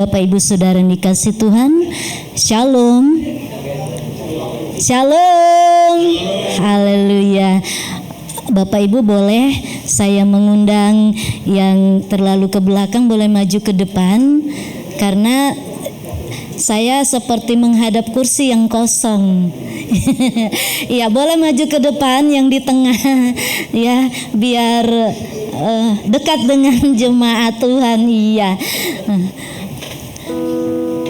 Bapak Ibu Saudara yang dikasih Tuhan, Shalom. Shalom. Haleluya. Bapak Ibu boleh saya mengundang yang terlalu ke belakang boleh maju ke depan, karena saya seperti menghadap kursi yang kosong. Ya, boleh maju ke depan yang di tengah ya, biar dekat dengan jemaat Tuhan. Iya.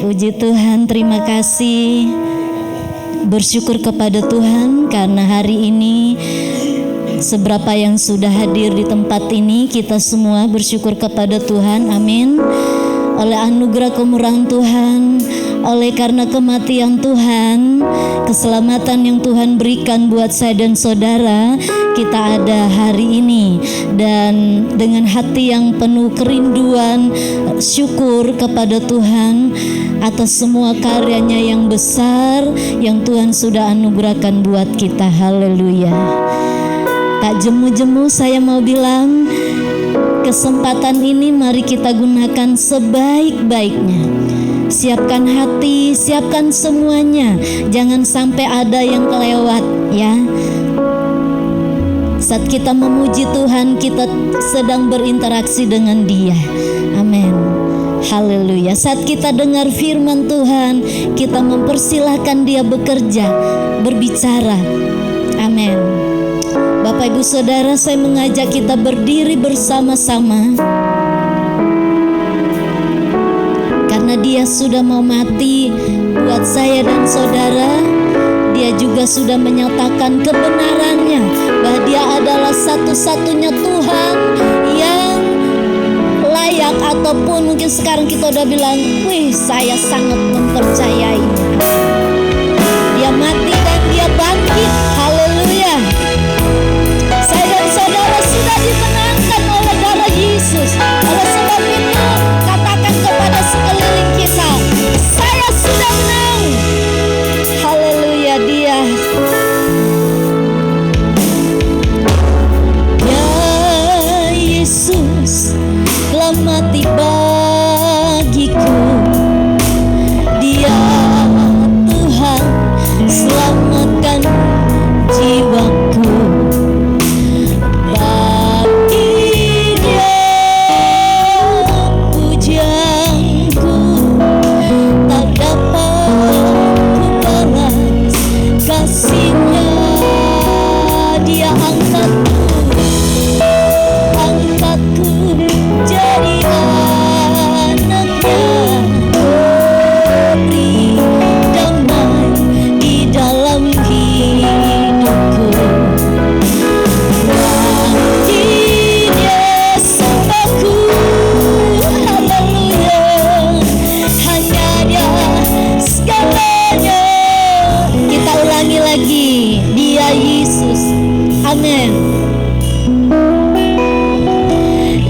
Puji Tuhan, terima kasih. Bersyukur kepada Tuhan karena hari ini seberapa yang sudah hadir di tempat ini, kita semua bersyukur kepada Tuhan. Amin. Oleh anugerah kemurahan Tuhan, oleh karena kematian Tuhan, keselamatan yang Tuhan berikan buat saya dan saudara, kita ada hari ini. Dan dengan hati yang penuh kerinduan, syukur kepada Tuhan atas semua karyanya yang besar yang Tuhan sudah anugerahkan buat kita. Haleluya. Tak jemu-jemu saya mau bilang, kesempatan ini mari kita gunakan sebaik-baiknya. Siapkan hati, siapkan semuanya. Jangan sampai ada yang kelewat ya. Saat kita memuji Tuhan, kita sedang berinteraksi dengan Dia. Amin. Haleluya. Saat kita dengar firman Tuhan, kita mempersilahkan Dia bekerja, berbicara. Amin. Bapak Ibu Saudara, saya mengajak kita berdiri bersama-sama, karena Dia sudah mau mati buat saya dan saudara. Dia juga sudah menyatakan kebenarannya, bahwa Dia adalah satu-satunya Tuhan yang layak, ataupun mungkin sekarang kita udah bilang, wih, saya sangat mempercayai. Dia mati dan Dia bangkit. Haleluya. Saya dan saudara sudah dimenangkan oleh darah Yesus. Oleh sebab itu, katakan kepada sekeliling kita, saya sudah menang. Haleluya. Dia ya Yesus telah mati bagiku. Dia Tuhan selamatkan jiwaku. Bagi Dia pujianku tak dapat ku balas kasih-Nya. Dia angkatku jadi anaknya. Beri damai di dalam hidupku. Bagi Dia sembahku. Haleluya. Hanya Dia segalanya. Kita ulangi lagi, Dia Yesus. Amin.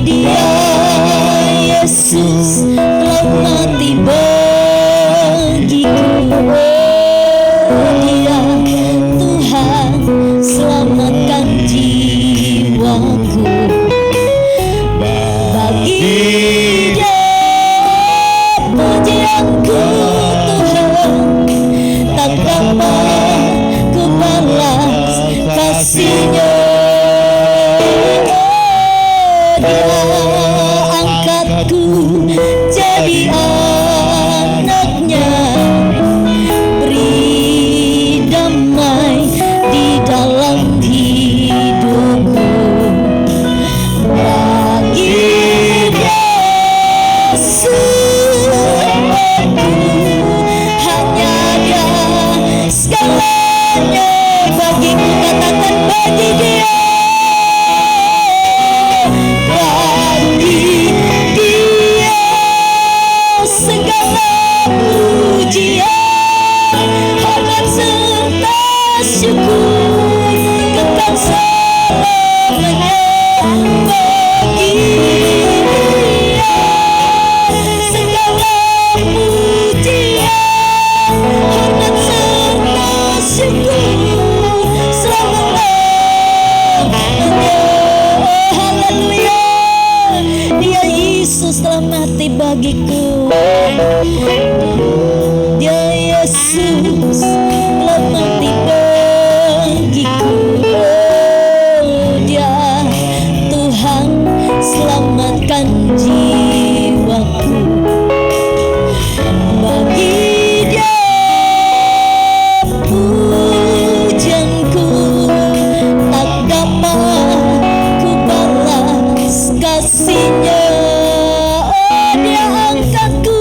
Dia Yesus telah mati bagiku. Dia Tuhan selamatkan jiwaku. Bagi Dia pujianku, Tuhan tak dapat ku balas kasih-Nya. Dia angkatku jadi anaknya. Beri damai di dalam hidupku. Bagi Dia sembahku. Hanya Dia segalanya bagiku. Katakan, bagi Dia. Bagi Dia segala pujian, hormat serta syukur kekal selamanya. Bagi Dia segala pujian, hormat serta syukur selama-lamanya. Haleluya. Dia Yesus telah mati bagiku. Dia Yesus telah mati bagiku. Oh, Dia Tuhan selamatkan jiwaku. Bagi Dia pujianku tak dapat ku balas kasih-Nya. Oh, Dia angkatku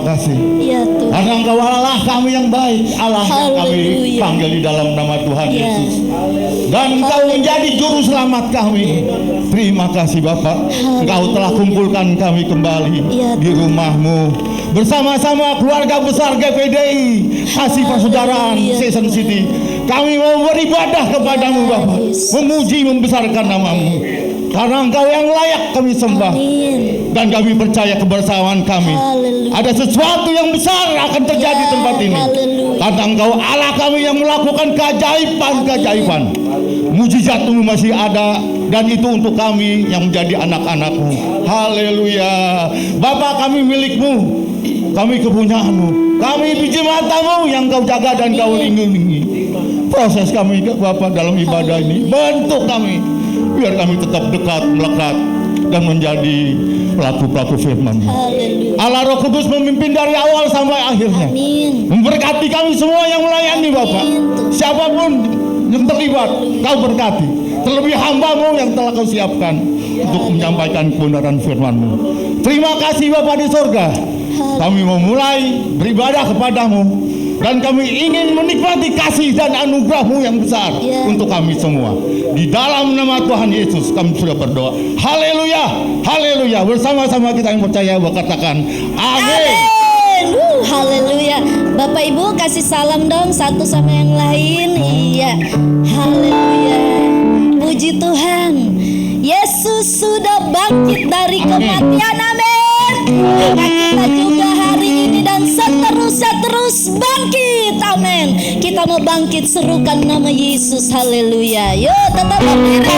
kasih. Ya Tuhan. Karena Engkau Allah kami yang baik, Allah yang kami Haleluya. panggil di dalam nama Tuhan Ya. Yesus. Dan Engkau menjadi juru selamat kami. Terima kasih Bapak. Engkau telah kumpulkan kami kembali Ya, di rumah-Mu bersama-sama keluarga besar GPDI Kasih Persaudaraan Haleluya. Season City. Kami mau beribadah kepadamu Bapak, Yesus. memuji membesarkan nama-Mu. Karena Engkau yang layak kami sembah. Amin. Dan kami percaya kebersamaan kami. Haleluya. Ada sesuatu yang besar akan terjadi di tempat ini. Haleluya. Karena Engkau Allah kami yang melakukan keajaiban-keajaiban. Mujizat-Mu masih ada, dan itu untuk kami yang menjadi anak-anak-Mu. Haleluya. Bapak, kami milik-Mu, kami kepunyaan-Mu, kami biji mata-Mu yang Kau jaga dan Kau lindungi. Proses kami Bapak dalam ibadah ini, bentuk kami biar kami tetap dekat, melekat, dan menjadi pelaku-pelaku firman-Mu. Haleluya. Allah Roh Kudus memimpin dari awal sampai akhirnya. Amin. Memberkati kami semua yang melayani Bapak. Siapapun yang terlibat, Kau berkati. Terlebih hamba-Mu yang telah Kau siapkan untuk menyampaikan kebenaran firman-Mu. Terima kasih Bapak di surga. Kami mau mulai beribadah kepadamu, dan kami ingin menikmati kasih dan anugerah-Mu yang besar untuk kami semua. Di dalam nama Tuhan Yesus kami sudah berdoa. Haleluya, haleluya. Bersama-sama kita yang percaya berkatakan amin. Haleluya. Bapak Ibu kasih salam dong satu sama yang lain. Iya. Haleluya. Puji Tuhan. Yesus sudah bangkit dari kematian. Amin. Maka kita juga hari ini dan seterusnya terus bangkit. Amin. Kita mau bangkit, serukan nama Yesus. Haleluya. Yuk tetap berdiri.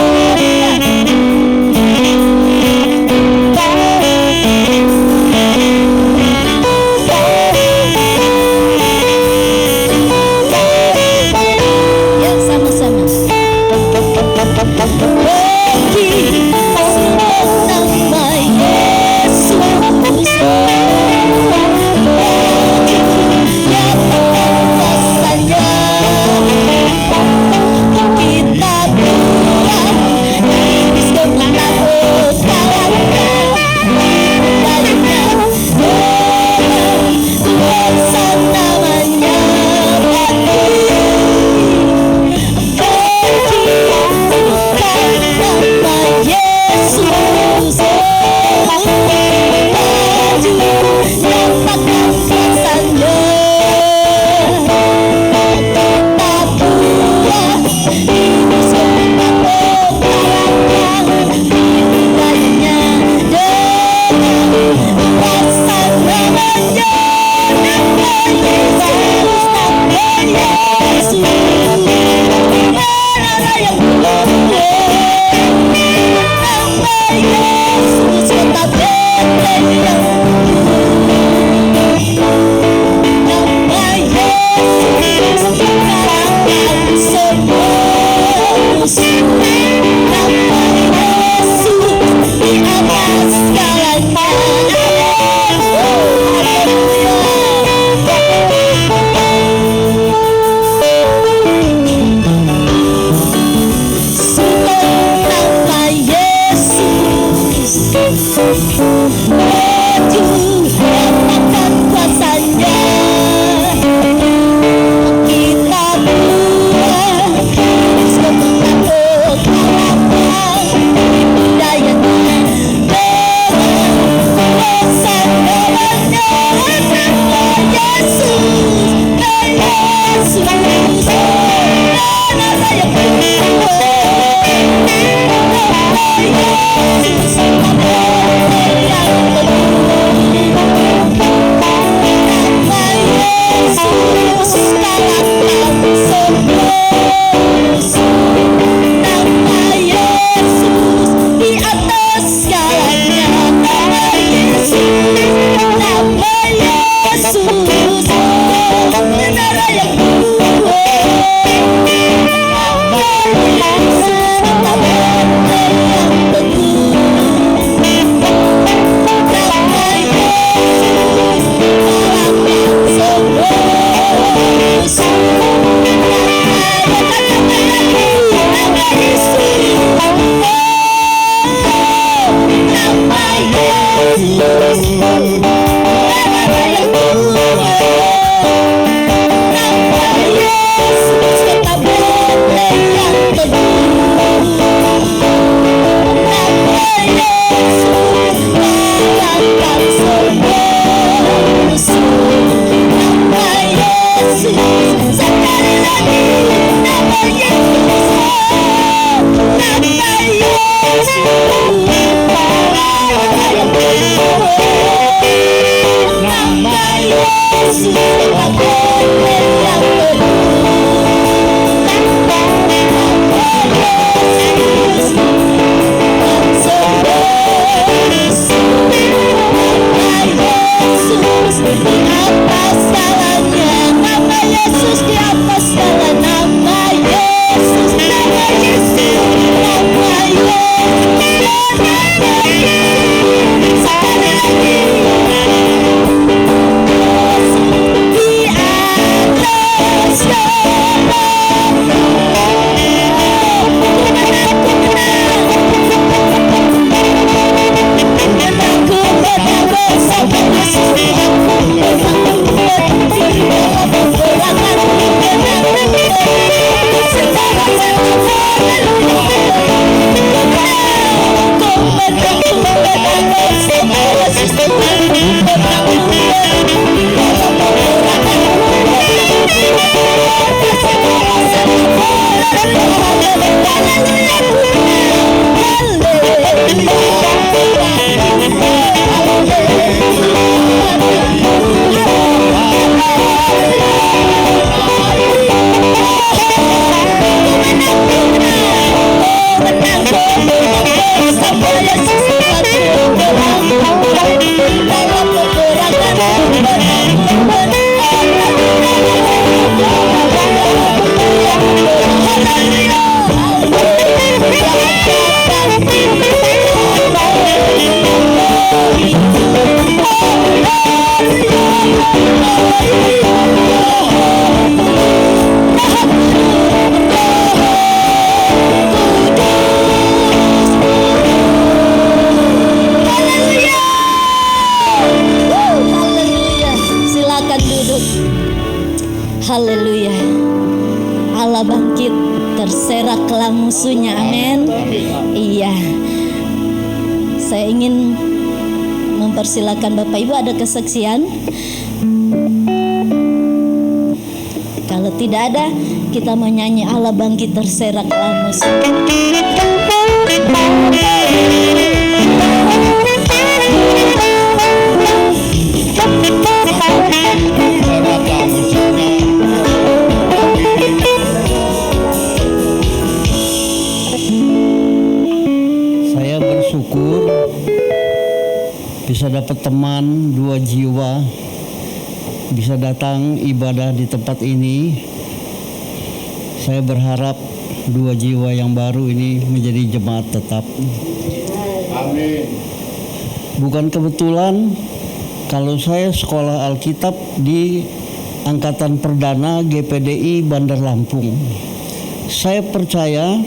Ya, sama-sama. Bagi nama Yesus, Silakan duduk. Haleluya. Allah bangkit, terseraklah musuhnya. Amin. Iya. Saya ingin mempersilakan Bapak Ibu, ada kesaksian. Kalau tidak ada, kita menyanyi Allah bangkit, terseraklah musuh. Saya bersyukur bisa dapat teman 2 jiwa, bisa datang ibadah di tempat ini. Saya berharap 2 jiwa yang baru ini menjadi jemaat tetap. Amin. Bukan kebetulan kalau saya sekolah Alkitab di Angkatan Perdana GPDI Bandar Lampung. Saya percaya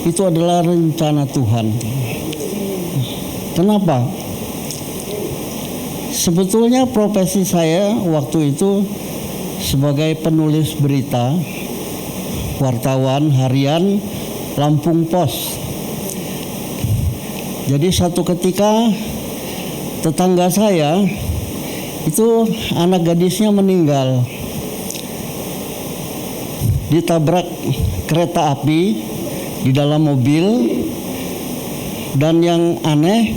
itu adalah rencana Tuhan. Kenapa? Sebetulnya profesi saya waktu itu sebagai penulis berita, wartawan harian Lampung Pos. Jadi satu ketika tetangga saya itu anak gadisnya meninggal, ditabrak kereta api di dalam mobil, dan yang aneh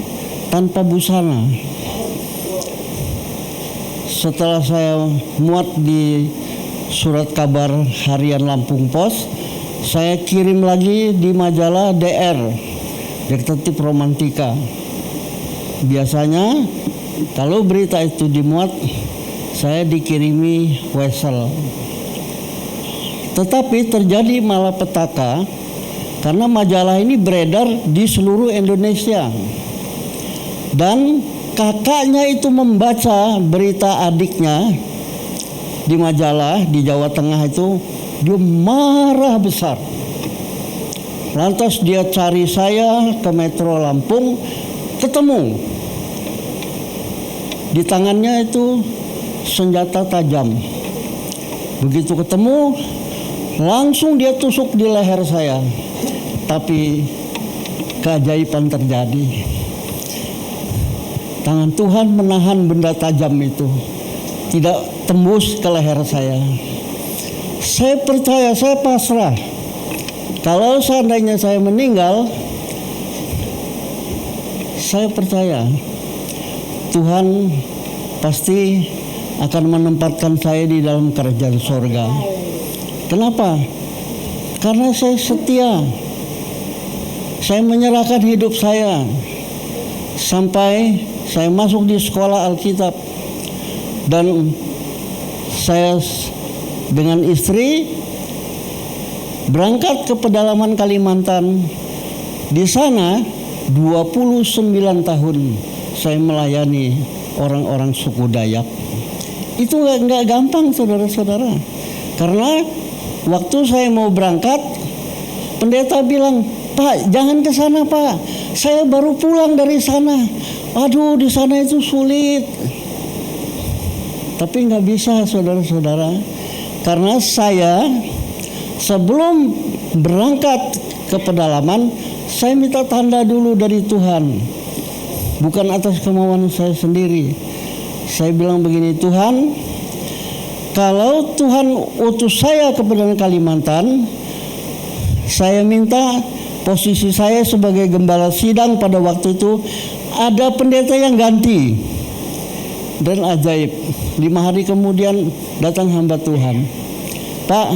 tanpa busana. Setelah saya muat di surat kabar harian Lampung Pos, saya kirim lagi di majalah DR, Detektif Romantika. Biasanya kalau berita itu dimuat, saya dikirimi wesel. Tetapi terjadi malapetaka karena majalah ini beredar di seluruh Indonesia. Dan kakaknya itu membaca berita adiknya di majalah di Jawa Tengah itu, dia marah besar. Lantas dia cari saya ke Metro Lampung, ketemu. Di tangannya itu senjata tajam. Begitu ketemu, langsung dia tusuk di leher saya. Tapi keajaiban terjadi. Tangan Tuhan menahan benda tajam itu, tidak tembus ke leher saya. Saya percaya, saya pasrah. Kalau seandainya saya meninggal, saya percaya Tuhan pasti akan menempatkan saya di dalam kerajaan sorga. Kenapa? Karena saya setia. Saya menyerahkan hidup saya sampai saya masuk di sekolah Alkitab, dan saya dengan istri berangkat ke pedalaman Kalimantan. Di sana 29 tahun saya melayani orang-orang suku Dayak. Itu nggak gampang, saudara-saudara. Karena waktu saya mau berangkat, pendeta bilang, "Pak, jangan ke sana, Pak. Saya baru pulang dari sana. Aduh, di sana itu sulit." Tapi nggak bisa, saudara-saudara. Karena saya sebelum berangkat ke pedalaman, saya minta tanda dulu dari Tuhan. Bukan atas kemauan saya sendiri. Saya bilang begini, Tuhan, kalau Tuhan utus saya ke pedalaman Kalimantan, saya minta posisi saya sebagai gembala sidang pada waktu itu, ada pendeta yang ganti. Dan ajaib, 5 hari kemudian datang hamba Tuhan. Pak,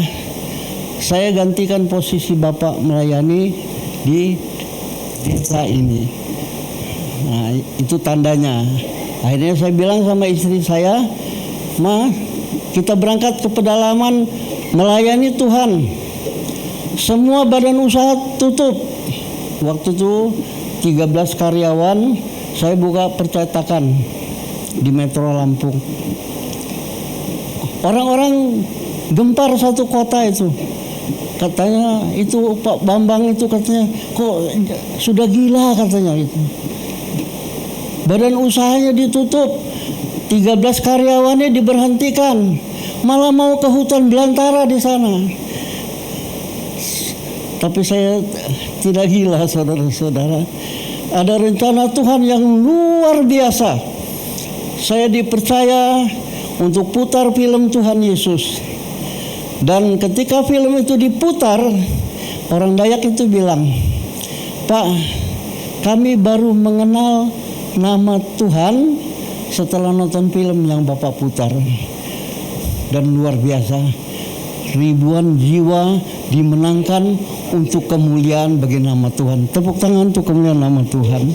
saya gantikan posisi Bapak melayani di desa ini. Nah, itu tandanya. Akhirnya saya bilang sama istri saya, Ma, kita berangkat ke pedalaman melayani Tuhan. Semua badan usaha tutup. Waktu itu 13 karyawan, saya buka percetakan di Metro Lampung. Orang-orang gempar satu kota itu. Katanya itu Pak Bambang itu katanya kok sudah gila katanya itu. Badan usahanya ditutup, 13 karyawannya diberhentikan, malah mau ke hutan belantara di sana. Tapi saya tidak gila, saudara-saudara. Ada rencana Tuhan yang luar biasa. Saya dipercaya untuk putar film Tuhan Yesus. Dan ketika film itu diputar, orang Dayak itu bilang, Pak, kami baru mengenal nama Tuhan setelah nonton film yang Bapak putar. Dan luar biasa, ribuan jiwa dimenangkan untuk kemuliaan bagi nama Tuhan. Tepuk tangan untuk kemuliaan nama Tuhan.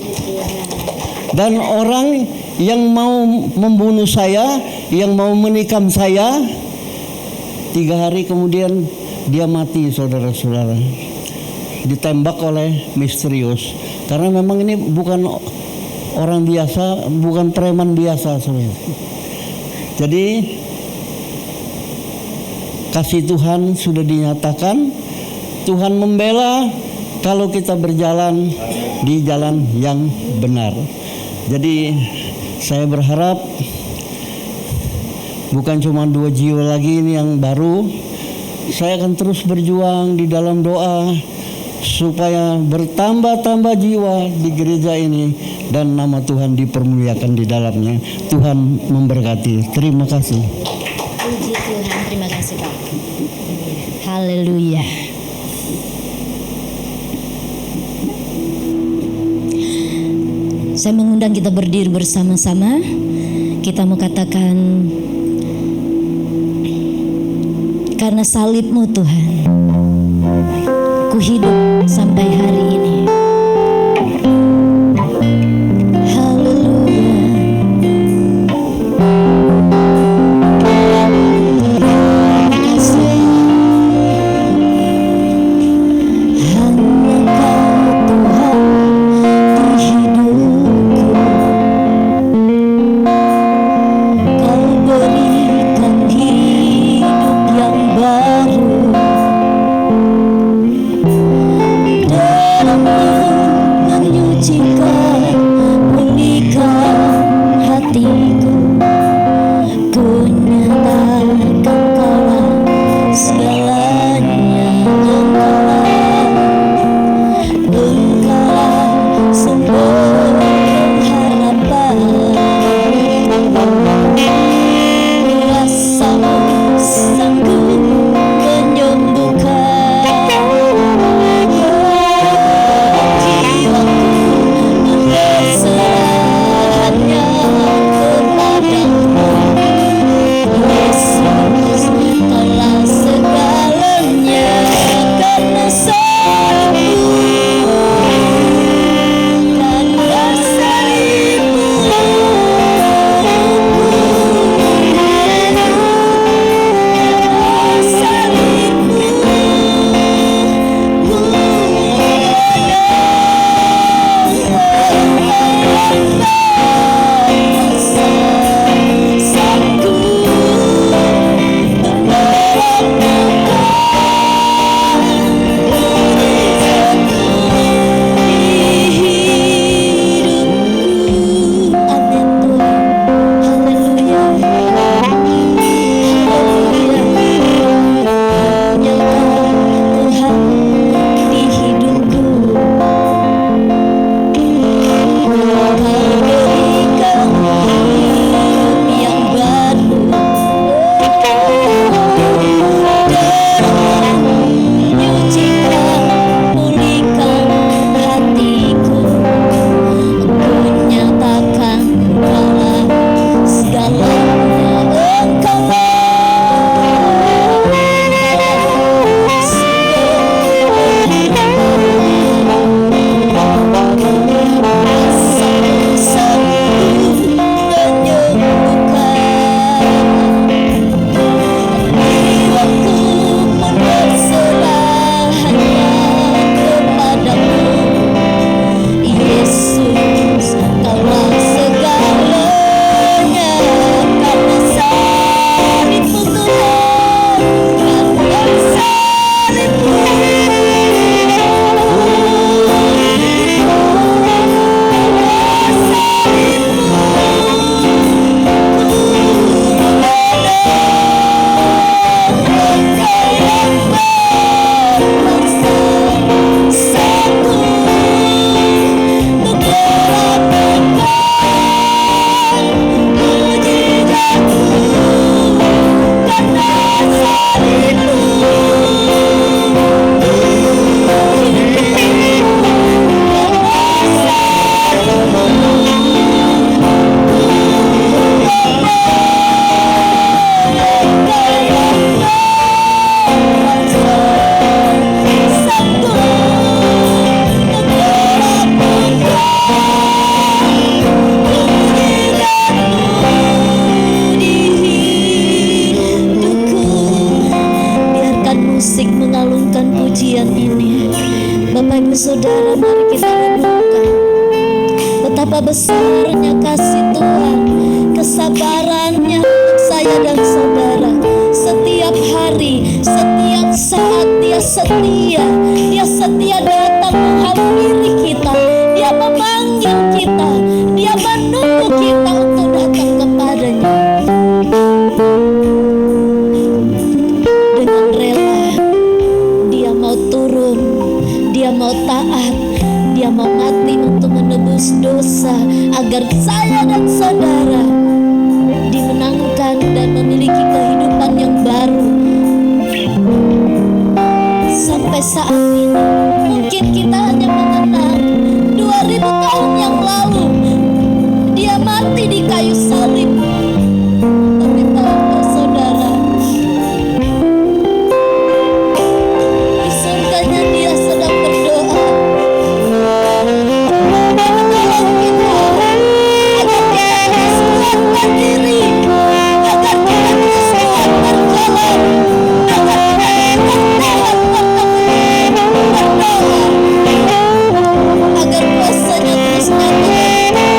Dan orang yang mau membunuh saya, yang mau menikam saya, 3 hari kemudian dia mati, saudara-saudara. Ditembak oleh misterius. Karena memang ini bukan orang biasa, bukan preman biasa, saudara. Jadi kasih Tuhan sudah dinyatakan. Tuhan membela kalau kita berjalan di jalan yang benar. Jadi saya berharap bukan cuma 2 jiwa lagi ini yang baru. Saya akan terus berjuang di dalam doa supaya bertambah-tambah jiwa di gereja ini dan nama Tuhan dipermuliakan di dalamnya. Tuhan memberkati. Terima kasih. Puji Tuhan, terima kasih Pak. Haleluya. Saya mengundang kita berdiri bersama-sama. Kita mau katakan, karena salib-Mu Tuhan, ku hidup sampai hari ini. Baru Bapak Ibu Saudara, mari kita renungkan betapa besarnya kasih Tuhan, kesabarannya untuk saya dan saudara. Setiap hari, setiap saat Dia setia. Dia setia datang menghampiri kita. Dia memanggil kita. Dia menunggu kita untuk datang kepadanya. Dengan rela, Dia mau turun. Dia mau taat. Dia mau mati untuk menebus dosa, agar saya dan saudara dimenangkan dan memiliki kehidupan yang baru. Sampai saat ini mungkin kita hanya mengenal 2000 tahun yang lalu Dia mati di kayu salib. Tapi tahukah saudara, di surganya Dia sedang berdoa menolong kita agar kita terus menguatkan diri, agar kita terus kuat berjalan, agar kita tetap tahan berdoa, agar kuasanya terus nyata.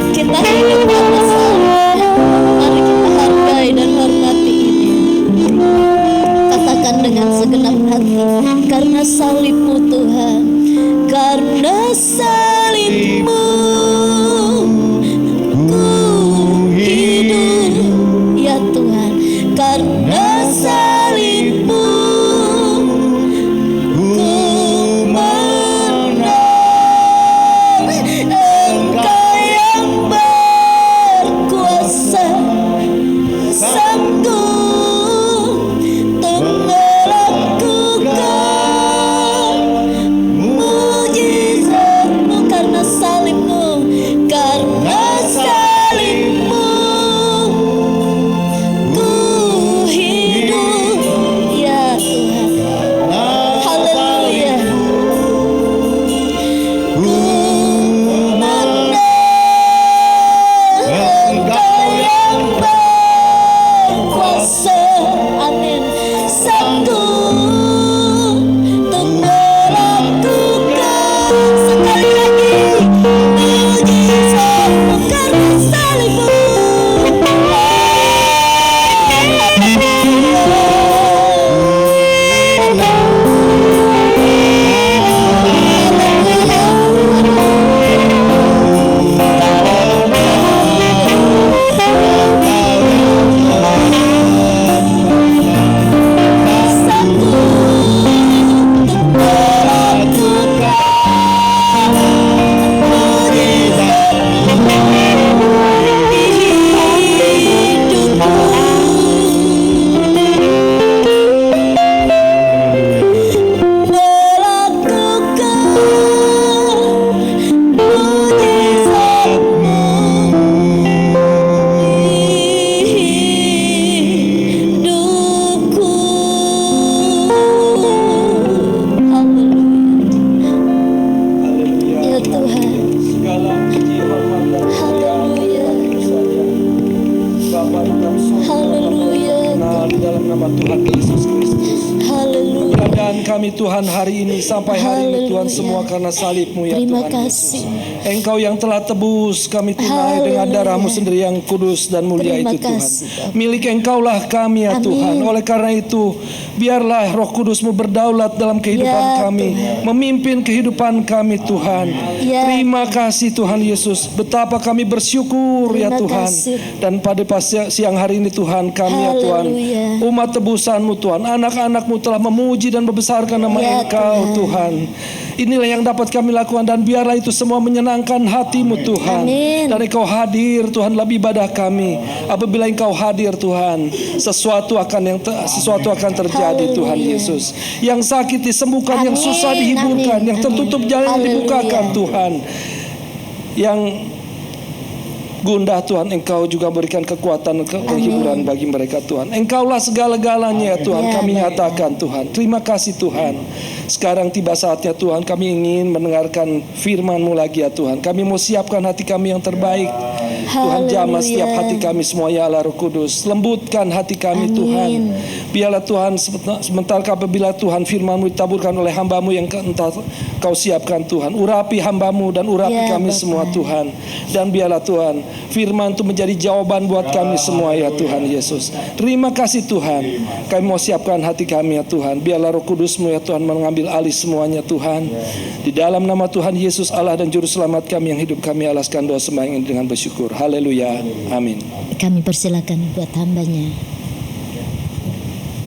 Kita hidup atas salib. Mari kita hargai dan hormati ini. Katakan dengan segenap hati, karena salib-Mu Tuhan, karena salib-Mu ku hidup, ya Tuhan, karena salib-Mu ku menang. Engkau yang berkuasa, sanggup untuk melakukan mujizat-Mu, karena salib-Mu, karena salib-Mu ku hidup, ya Tuhan. Haleluya. Ku menang. Engkau yang berkuasa, amin, sanggup untuk melakukan sekali lagi mujizat-Mu, karena salib-Mu. kami Tuhan hari ini sampai hari ini Tuhan, semua karena salib-Mu ya Terima Tuhan kasih. Yesus. Engkau yang telah tebus kami tunai dengan darah-Mu sendiri yang kudus dan mulia Terima itu Tuhan. kasih, Bapak. Milik Engkaulah kami ya Amin. Tuhan. Oleh karena itu biarlah Roh Kudus-Mu berdaulat dalam kehidupan Ya, kami, Tuhan. memimpin kehidupan kami Tuhan. Ya. Terima kasih Tuhan Yesus. Betapa kami bersyukur ya Terima Tuhan. kasih. Dan pada siang hari ini Tuhan kami ya Tuhan, Haleluya. umat tebusan-Mu Tuhan, anak-anak-Mu telah memuji dan membesarkan nama Ya, Engkau Tuhan. Inilah yang dapat kami lakukan dan biarlah itu semua menyenangkan hati-Mu Tuhan. Amin. Dan Engkau hadir Tuhan dalam ibadah kami. Apabila Engkau hadir Tuhan, sesuatu akan terjadi Tuhan Haleluya. Yesus. Yang sakit disembuhkan, yang Amin. susah dihiburkan, Amin. yang tertutup Amin. jalan Haleluya. dibukakan Tuhan. Yang gundah Tuhan, Engkau juga berikan kekuatan kehiburan bagi mereka Tuhan. Engkaulah segala-galanya ya Tuhan, Ya, kami Bapak. nyatakan Tuhan. Terima kasih Tuhan. Sekarang tiba saatnya Tuhan, kami ingin mendengarkan firman-Mu lagi ya Tuhan. Kami mau siapkan hati kami yang terbaik. Tuhan jamah Haleluya. setiap hati kami semua ya Allah Roh Kudus. Lembutkan hati kami Amin. Tuhan. Biarlah Tuhan sementara apabila Tuhan firman-Mu ditaburkan oleh hamba-Mu yang entah Kau siapkan Tuhan. Urapi hamba-Mu dan urapi Ya, kami Bapa. semua Tuhan. Dan biarlah Tuhan firman itu menjadi jawaban buat kami semua ya Tuhan Yesus. Terima kasih Tuhan. Kami mau siapkan hati kami ya Tuhan. Biarlah Roh Kudus-Mu ya Tuhan mengambil alih semuanya Tuhan. Di dalam nama Tuhan Yesus Allah dan Juru Selamat kami yang hidup, kami alaskan doa sembahyang ini dengan bersyukur. Haleluya. Amin. Kami persilakan buat hambanya.